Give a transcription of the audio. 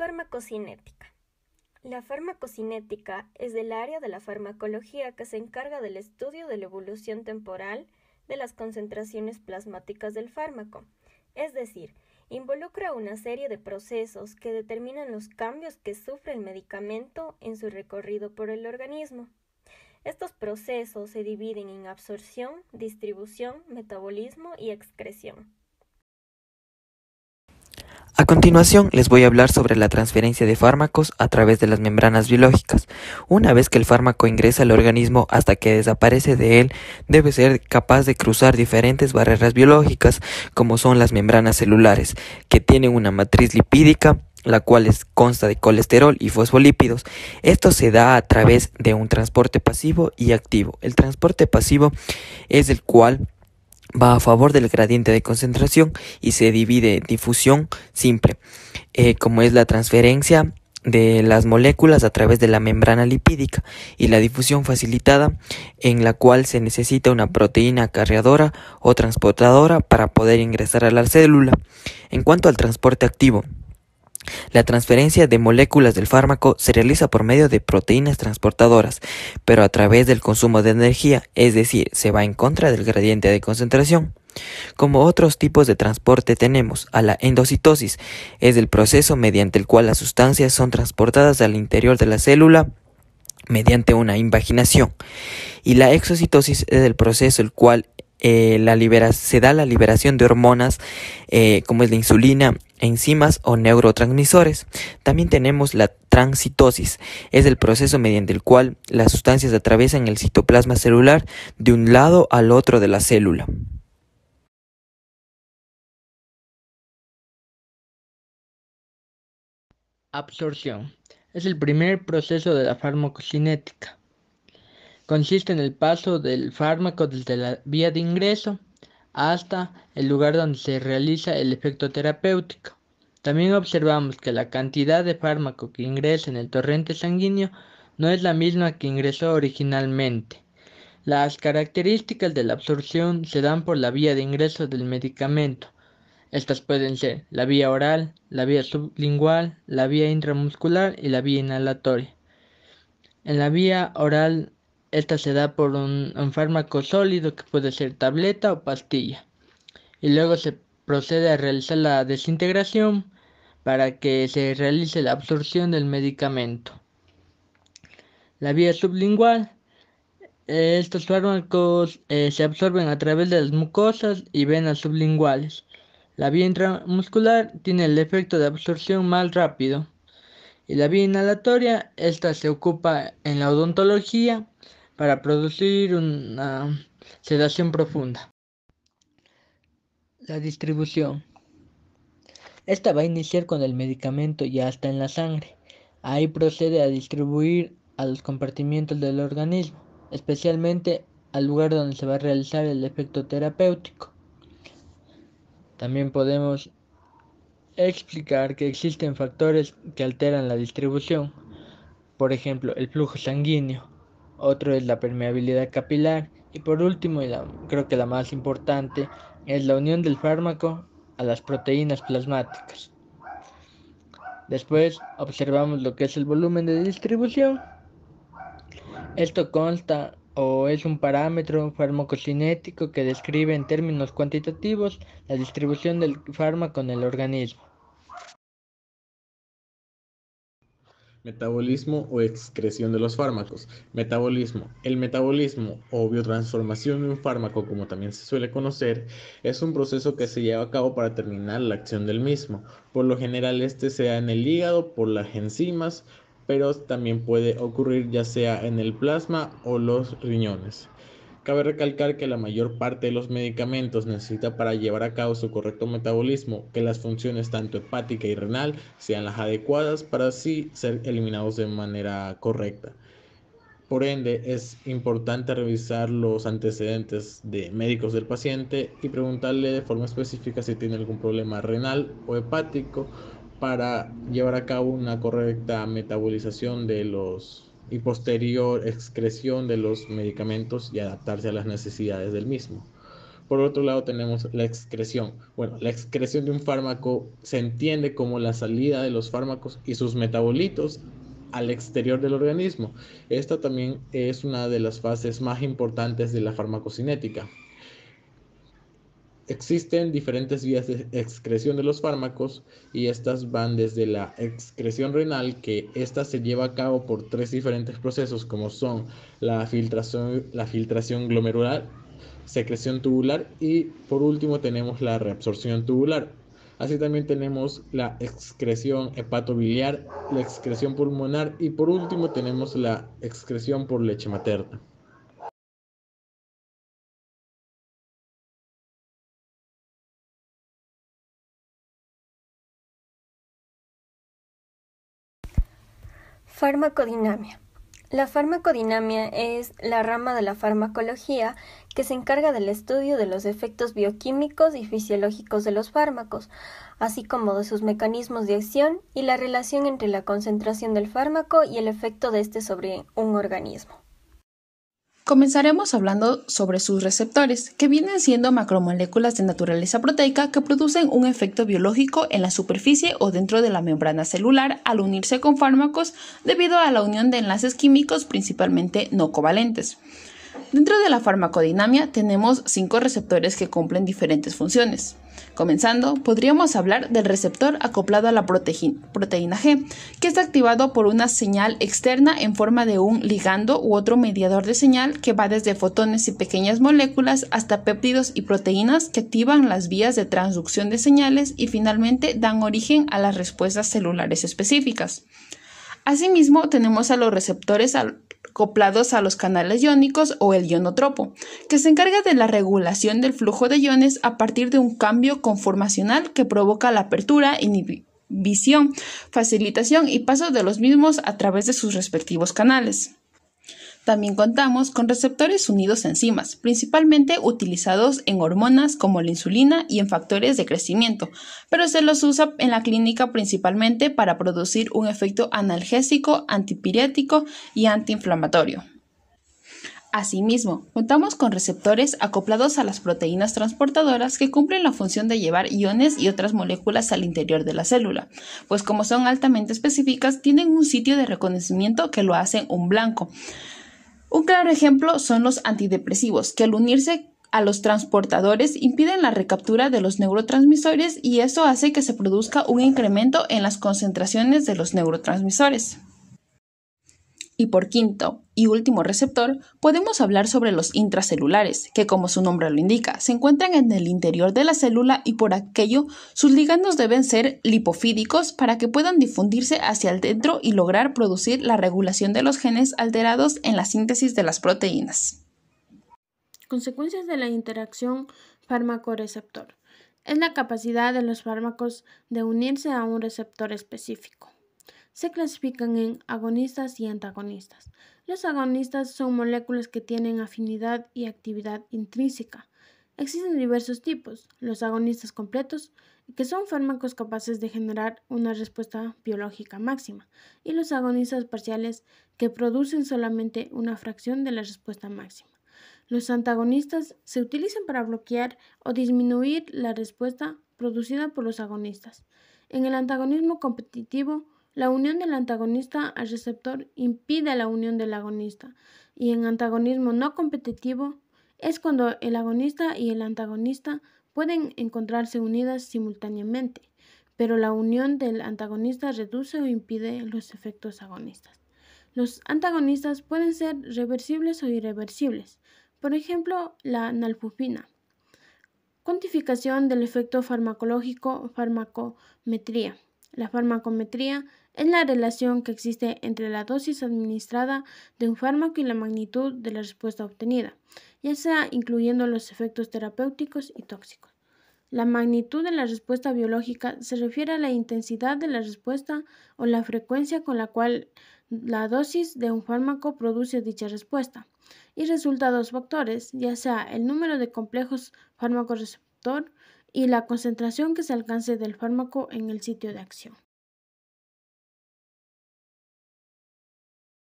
Farmacocinética. La farmacocinética es del área de la farmacología que se encarga del estudio de la evolución temporal de las concentraciones plasmáticas del fármaco, es decir, involucra una serie de procesos que determinan los cambios que sufre el medicamento en su recorrido por el organismo. Estos procesos se dividen en absorción, distribución, metabolismo y excreción. A continuación, les voy a hablar sobre la transferencia de fármacos a través de las membranas biológicas. Una vez que el fármaco ingresa al organismo hasta que desaparece de él, debe ser capaz de cruzar diferentes barreras biológicas, como son las membranas celulares, que tienen una matriz lipídica, la cual consta de colesterol y fosfolípidos. Esto se da a través de un transporte pasivo y activo. El transporte pasivo es el cual va a favor del gradiente de concentración y se divide en difusión simple, como es la transferencia de las moléculas a través de la membrana lipídica, y la difusión facilitada, en la cual se necesita una proteína acarreadora o transportadora para poder ingresar a la célula. En cuanto al transporte activo, la transferencia de moléculas del fármaco se realiza por medio de proteínas transportadoras, pero a través del consumo de energía, es decir, se va en contra del gradiente de concentración. Como otros tipos de transporte tenemos a la endocitosis, es el proceso mediante el cual las sustancias son transportadas al interior de la célula mediante una invaginación, y la exocitosis es el proceso el cual se da la liberación de hormonas como es la insulina, enzimas o neurotransmisores. También tenemos la transcitosis, es el proceso mediante el cual las sustancias atraviesan el citoplasma celular de un lado al otro de la célula. Absorción. Es el primer proceso de la farmacocinética. Consiste en el paso del fármaco desde la vía de ingreso hasta el lugar donde se realiza el efecto terapéutico. También observamos que la cantidad de fármaco que ingresa en el torrente sanguíneo no es la misma que ingresó originalmente. Las características de la absorción se dan por la vía de ingreso del medicamento. Estas pueden ser la vía oral, la vía sublingual, la vía intramuscular y la vía inhalatoria. En la vía oral, esta se da por un fármaco sólido que puede ser tableta o pastilla. Y luego se procede a realizar la desintegración para que se realice la absorción del medicamento. La vía sublingual. Estos fármacos se absorben a través de las mucosas y venas sublinguales. La vía intramuscular tiene el efecto de absorción más rápido. Y la vía inhalatoria, esta se ocupa en la odontología para producir una sedación profunda. La distribución. Esta va a iniciar con el medicamento ya está en la sangre. Ahí procede a distribuir a los compartimientos del organismo, especialmente al lugar donde se va a realizar el efecto terapéutico. También podemos explicar que existen factores que alteran la distribución. Por ejemplo, el flujo sanguíneo. Otro es la permeabilidad capilar. Y por último, creo que la más importante, es la unión del fármaco a las proteínas plasmáticas. Después observamos lo que es el volumen de distribución. Esto consta o es un parámetro farmacocinético que describe en términos cuantitativos la distribución del fármaco en el organismo. Metabolismo o excreción de los fármacos. Metabolismo. El metabolismo o biotransformación de un fármaco, como también se suele conocer, es un proceso que se lleva a cabo para terminar la acción del mismo. Por lo general este se da en el hígado por las enzimas, pero también puede ocurrir ya sea en el plasma o los riñones. Cabe recalcar que la mayor parte de los medicamentos necesita para llevar a cabo su correcto metabolismo que las funciones tanto hepática y renal sean las adecuadas para así ser eliminados de manera correcta. Por ende, es importante revisar los antecedentes de médicos del paciente y preguntarle de forma específica si tiene algún problema renal o hepático para llevar a cabo una correcta metabolización de los y posterior excreción de los medicamentos y adaptarse a las necesidades del mismo. Por otro lado tenemos la excreción. Bueno, la excreción de un fármaco se entiende como la salida de los fármacos y sus metabolitos al exterior del organismo. Esta también es una de las fases más importantes de la farmacocinética. Existen diferentes vías de excreción de los fármacos y estas van desde la excreción renal, que esta se lleva a cabo por 3 diferentes procesos como son la filtración glomerular, secreción tubular y por último tenemos la reabsorción tubular. Así también tenemos la excreción hepatobiliar, la excreción pulmonar y por último tenemos la excreción por leche materna. Farmacodinamia. La farmacodinamia es la rama de la farmacología que se encarga del estudio de los efectos bioquímicos y fisiológicos de los fármacos, así como de sus mecanismos de acción y la relación entre la concentración del fármaco y el efecto de este sobre un organismo. Comenzaremos hablando sobre sus receptores, que vienen siendo macromoléculas de naturaleza proteica que producen un efecto biológico en la superficie o dentro de la membrana celular al unirse con fármacos debido a la unión de enlaces químicos principalmente no covalentes. Dentro de la farmacodinamia tenemos 5 receptores que cumplen diferentes funciones. Comenzando, podríamos hablar del receptor acoplado a la proteína G, que está activado por una señal externa en forma de un ligando u otro mediador de señal que va desde fotones y pequeñas moléculas hasta péptidos y proteínas que activan las vías de transducción de señales y finalmente dan origen a las respuestas celulares específicas. Asimismo, tenemos a los receptores acoplados a los canales iónicos o el ionotropo, que se encarga de la regulación del flujo de iones a partir de un cambio conformacional que provoca la apertura, inhibición, facilitación y paso de los mismos a través de sus respectivos canales. También contamos con receptores unidos a enzimas, principalmente utilizados en hormonas como la insulina y en factores de crecimiento, pero se los usa en la clínica principalmente para producir un efecto analgésico, antipirético y antiinflamatorio. Asimismo, contamos con receptores acoplados a las proteínas transportadoras que cumplen la función de llevar iones y otras moléculas al interior de la célula, pues como son altamente específicas, tienen un sitio de reconocimiento que lo hacen un blanco. Un claro ejemplo son los antidepresivos, que al unirse a los transportadores impiden la recaptura de los neurotransmisores y eso hace que se produzca un incremento en las concentraciones de los neurotransmisores. Y por quinto y último receptor, podemos hablar sobre los intracelulares, que como su nombre lo indica, se encuentran en el interior de la célula y por aquello sus ligandos deben ser lipofílicos para que puedan difundirse hacia el dentro y lograr producir la regulación de los genes alterados en la síntesis de las proteínas. Consecuencias de la interacción fármaco-receptor. Es la capacidad de los fármacos de unirse a un receptor específico. Se clasifican en agonistas y antagonistas. Los agonistas son moléculas que tienen afinidad y actividad intrínseca. Existen diversos tipos. Los agonistas completos, que son fármacos capaces de generar una respuesta biológica máxima, y los agonistas parciales, que producen solamente una fracción de la respuesta máxima. Los antagonistas se utilizan para bloquear o disminuir la respuesta producida por los agonistas. En el antagonismo competitivo, la unión del antagonista al receptor impide la unión del agonista, y en antagonismo no competitivo es cuando el agonista y el antagonista pueden encontrarse unidas simultáneamente, pero la unión del antagonista reduce o impide los efectos agonistas. Los antagonistas pueden ser reversibles o irreversibles, por ejemplo, la nalfurina. Cuantificación del efecto farmacológico, farmacometría. La farmacometría es la relación que existe entre la dosis administrada de un fármaco y la magnitud de la respuesta obtenida, ya sea incluyendo los efectos terapéuticos y tóxicos. La magnitud de la respuesta biológica se refiere a la intensidad de la respuesta o la frecuencia con la cual la dosis de un fármaco produce dicha respuesta, y resulta dos factores, ya sea el número de complejos fármaco-receptor y la concentración que se alcance del fármaco en el sitio de acción.